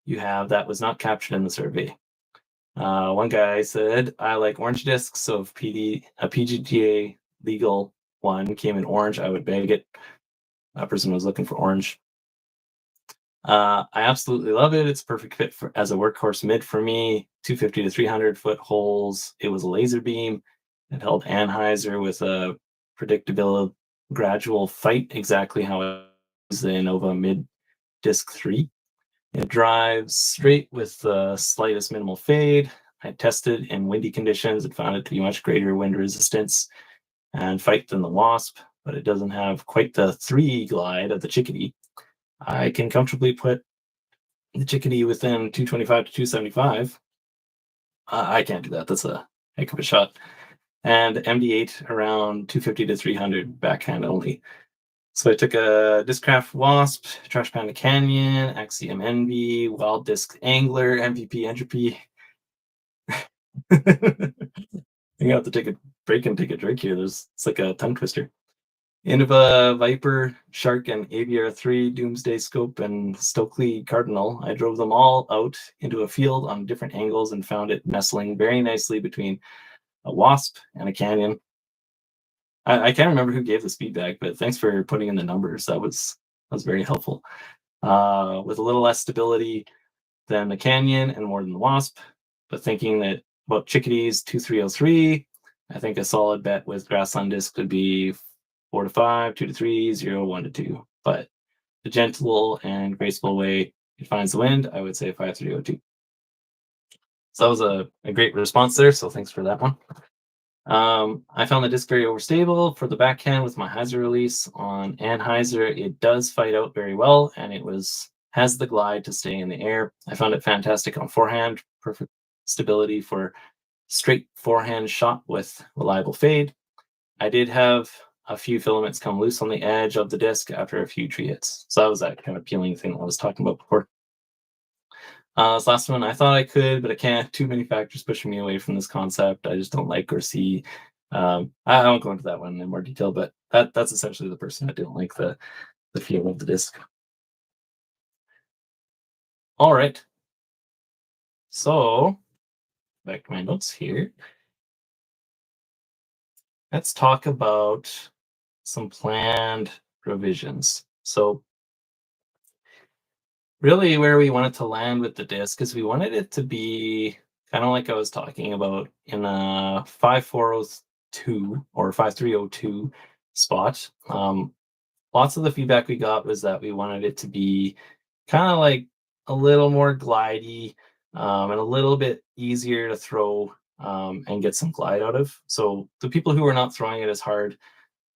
you have that was not captured in the survey. One guy said, I like orange discs, so if a PGTA legal one came in orange, I would bag it. That person was looking for orange. I absolutely love it. It's a perfect fit as a workhorse mid for me. 250 to 300-foot holes. It was a laser beam. It held Anheuser with a predictable gradual fight, exactly how it was the Innova mid disc 3. It drives straight with the slightest minimal fade. I tested in windy conditions and found it to be much greater wind resistance and fight than the Wasp, but it doesn't have quite the 3 glide of the Chickadee. I can comfortably put the Chickadee within 225 to 275. I can't do that. That's a heck of a shot. And MD8 around 250 to 300 backhand only. So I took a Discraft Wasp, Trash Panda Canyon, Axiom Envy, Wild Disc Angler, MVP Entropy. You have to take a break and take a drink here. It's like a tongue twister. Innova, Viper, Shark, and Aviar 3, Doomsday Scope, and Stokely Cardinal. I drove them all out into a field on different angles and found it nestling very nicely between a Wasp and a Canyon. I can't remember who gave this feedback, but thanks for putting in the numbers. That was very helpful. With a little less stability than the Canyon and more than the Wasp, but thinking that about Chickadee's 2303, I think a solid bet with Grassland Disc would be 4 to 5, 2 to 3, 0, 1 to 2. But the gentle and graceful way it finds the wind, I would say 5302. So that was a great response there. So thanks for that one. I found the disc very overstable for the backhand with my hyzer release on Anheuser. It does fight out very well, and has the glide to stay in the air. I found it fantastic on forehand, perfect stability for straight forehand shot with reliable fade. I did have a few filaments come loose on the edge of the disc after a few tree hits. So that was that kind of peeling thing I was talking about before. This last one, I thought I could, but I can't. Too many factors pushing me away from this concept. I just don't like or see. I won't go into that one in more detail, but that's essentially the person that didn't like the feel of the disc. All right. So back to my notes here. Let's talk about some planned revisions. So really where we wanted to land with the disc is we wanted it to be kind of like I was talking about in a 5402 or 5302 spot. Lots of the feedback we got was that we wanted it to be kind of like a little more glidey and a little bit easier to throw and get some glide out of. So the people who were not throwing it as hard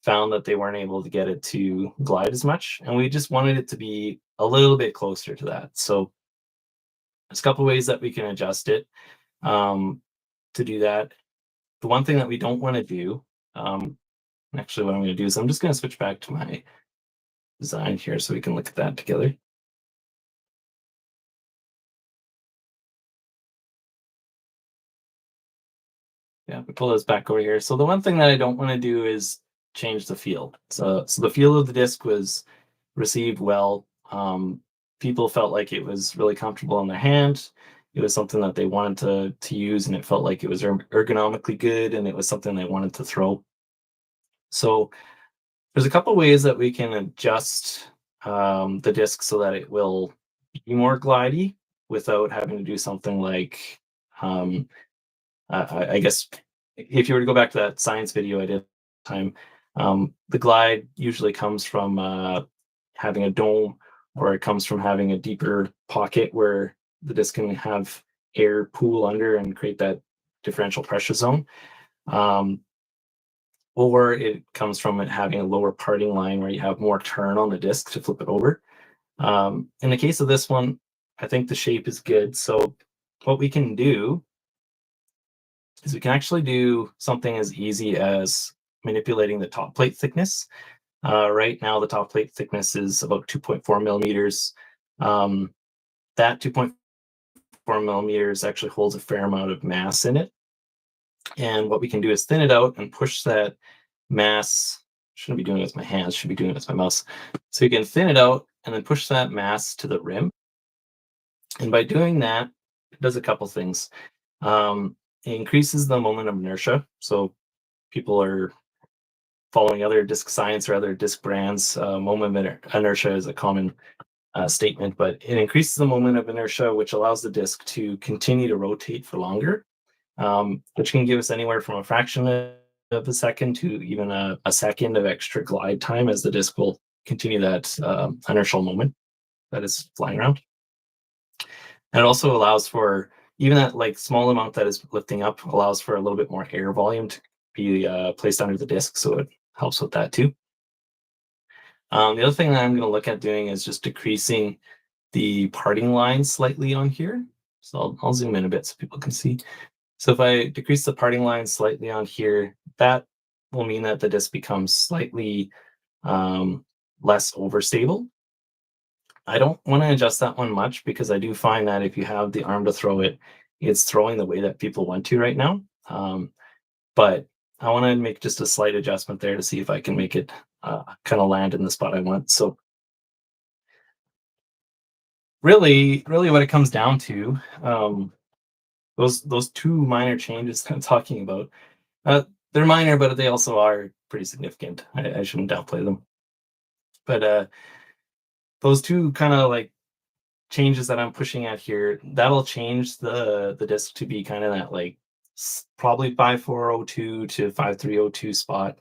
found that they weren't able to get it to glide as much, and we just wanted it to be a little bit closer to that. So there's a couple ways that we can adjust it to do that. The one thing that we don't want to do, actually what I'm going to do is I'm just going to switch back to my design here so we can look at that together. Yeah, we pull those back over here. So the one thing that I don't want to do is change the feel. So the feel of the disc was received well. People felt like it was really comfortable in their hand. It was something that they wanted to use, and it felt like it was ergonomically good, and it was something they wanted to throw. So there's a couple ways that we can adjust the disc so that it will be more glidey without having to do something like I guess if you were to go back to that science video I did time, The glide usually comes from having a dome, or it comes from having a deeper pocket where the disc can have air pool under and create that differential pressure zone. Um, or it comes from it having a lower parting line where you have more turn on the disc to flip it over. In the case of this one, I think the shape is good. So what we can do is we can actually do something as easy as manipulating the top plate thickness. Right now, the top plate thickness is about 2.4 millimeters. Um, that 2.4 millimeters actually holds a fair amount of mass in it. And what we can do is thin it out and push that mass. Shouldn't be doing it with my hands, should be doing it with my mouse. So you can thin it out and then push that mass to the rim. And by doing that, it does a couple things. It increases the moment of inertia. So people are following other disc science or other disc brands. Moment of inertia is a common statement, but it increases the moment of inertia, which allows the disc to continue to rotate for longer, which can give us anywhere from a fraction of a second to even a second of extra glide time as the disc will continue that inertial moment that is flying around. And it also allows for even that like small amount that is lifting up allows for a little bit more air volume to be placed under the disc, so it helps with that too. The other thing that I'm going to look at doing is just decreasing the parting line slightly on here. So I'll zoom in a bit so people can see. So if I decrease the parting line slightly on here, that will mean that the disc becomes slightly less overstable. I don't want to adjust that one much because I do find that if you have the arm to throw it, it's throwing the way that people want to right now. But I want to make just a slight adjustment there to see if I can make it kind of land in the spot I want. So really what it comes down to, those two minor changes that I'm talking about, uh, they're minor, but they also are pretty significant. I shouldn't downplay them. But those two kind of like changes that I'm pushing at here, that'll change the disc to be kind of that like probably 5402 to 5302 spot.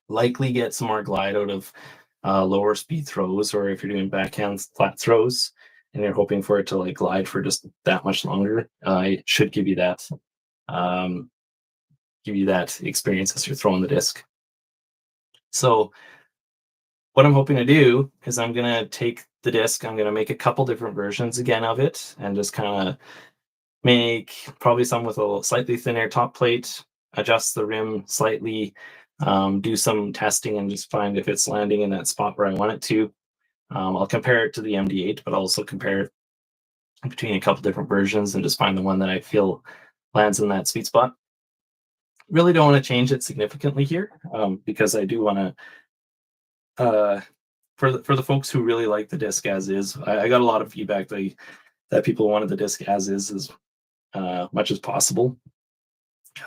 Likely get some more glide out of lower speed throws, or if you're doing backhand flat throws and you're hoping for it to like glide for just that much longer, it should um, give you that experience as you're throwing the disc. So what I'm hoping to do is I'm gonna take the disc, I'm gonna make a couple different versions again of it, and just kind of make probably some with a slightly thinner top plate, adjust the rim slightly, do some testing and just find if it's landing in that spot where I want it to. I'll compare it to the MD8, but I'll also compare it between a couple different versions and just find the one that I feel lands in that sweet spot. Really don't want to change it significantly here, because I do want to, for the folks who really like the disc as is, I got a lot of feedback that people wanted the disc as is as much as possible.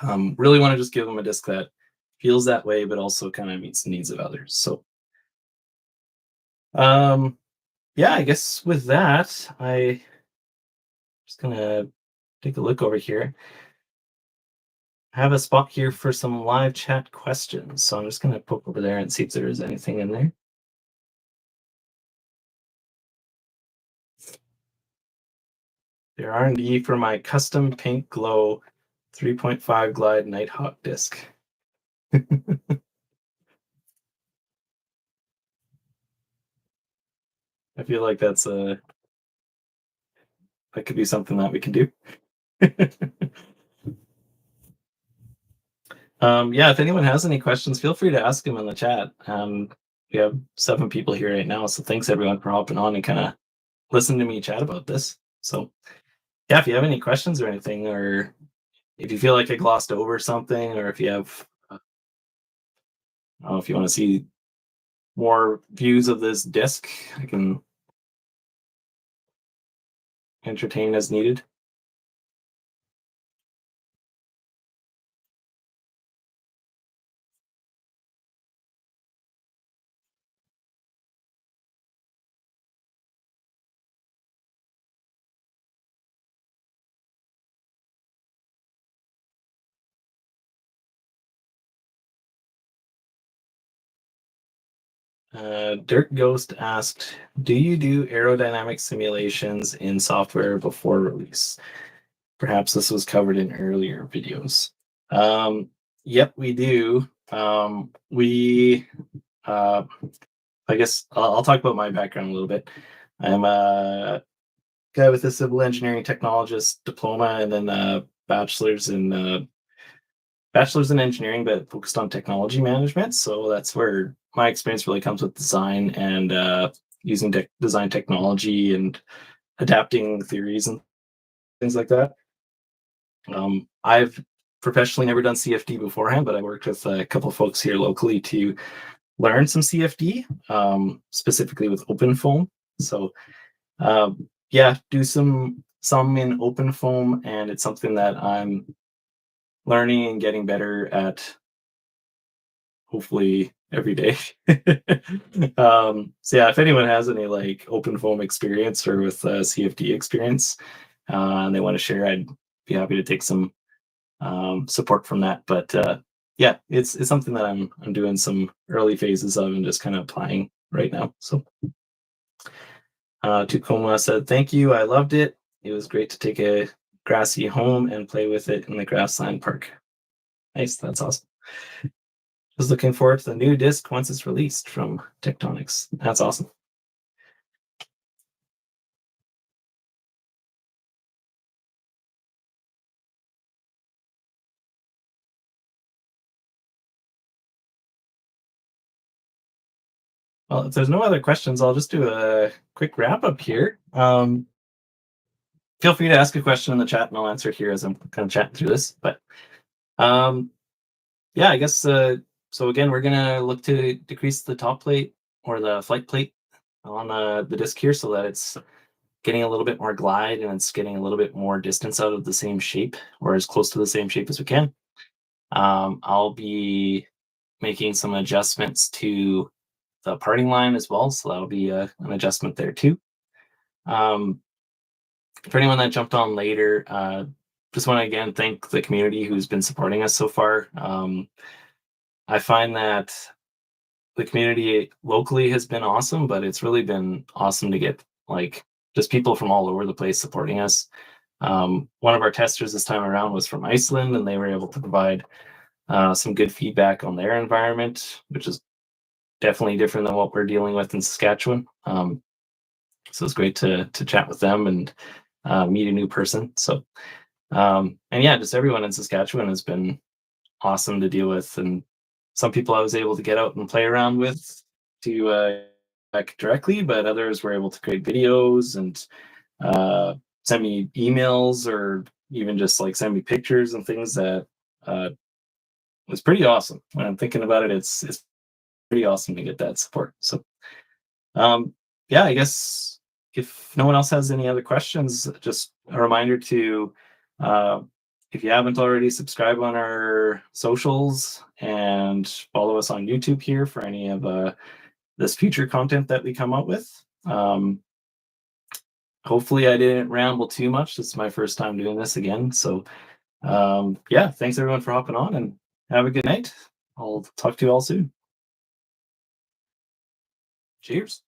Really want to just give them a disc that feels that way, but also kind of meets the needs of others. So, um, yeah, I guess with that, I just gonna take a look over here. I have a spot here for some live chat questions, so I'm just gonna poke over there and see if there is anything in there. There R&D for my custom pink glow 3.5 glide Nighthawk disc. I feel like that could be something that we can do. Yeah, if anyone has any questions, feel free to ask them in the chat. We have 7 people here right now, so thanks everyone for hopping on and kind of listening to me chat about this. So yeah, if you have any questions or anything, or if you feel like I glossed over something, or if you have, I don't know, if you want to see more views of this disc, I can entertain as needed. Dirt Ghost asked, "Do you do aerodynamic simulations in software before release? Perhaps this was covered in earlier videos." Um, yep, we do. Uh, I guess I'll talk about my background a little bit. I'm a guy with a civil engineering technologist diploma and then a bachelor's in engineering, but focused on technology management. So that's where my experience really comes with design and using design technology and adapting theories and things like that. I've professionally never done CFD beforehand, but I worked with a couple of folks here locally to learn some CFD, specifically with OpenFOAM. So yeah, do some in OpenFOAM, and it's something that I'm learning and getting better at, hopefully every day. So yeah, if anyone has any like OpenFOAM experience or with CFD experience, and they want to share, I'd be happy to take some support from that. But yeah, it's something that I'm doing some early phases of and just kind of applying right now. So Tacoma said, "Thank you. I loved it. It was great to take a grassy home and play with it in the grassland park." Nice. That's awesome. Just looking forward to the new disc once it's released from Tectonics. That's awesome. Well, if there's no other questions, I'll just do a quick wrap up here. Feel free to ask a question in the chat and I'll answer it here as I'm kind of chatting through this. But um, yeah, I guess so. Again, we're gonna look to decrease the top plate or the flight plate on the disc here so that it's getting a little bit more glide and it's getting a little bit more distance out of the same shape or as close to the same shape as we can. I'll be making some adjustments to the parting line as well, so that'll be an adjustment there too. Um, for anyone that jumped on later, just want to again thank the community who's been supporting us so far. I find that the community locally has been awesome, but it's really been awesome to get like just people from all over the place supporting us. One of our testers this time around was from Iceland, and they were able to provide some good feedback on their environment, which is definitely different than what we're dealing with in Saskatchewan. So it's great to chat with them and meet a new person. So and yeah, just everyone in Saskatchewan has been awesome to deal with, and some people I was able to get out and play around with to back directly, but others were able to create videos and send me emails or even just like send me pictures and things that was pretty awesome. When I'm thinking about it, it's pretty awesome to get that support. So um, yeah, I guess if no one else has any other questions, just a reminder to, uh, if you haven't already, subscribe on our socials and follow us on YouTube here for any of this future content that we come up with. Hopefully, I didn't ramble too much. This is my first time doing this again. So, yeah, thanks everyone for hopping on and have a good night. I'll talk to you all soon. Cheers.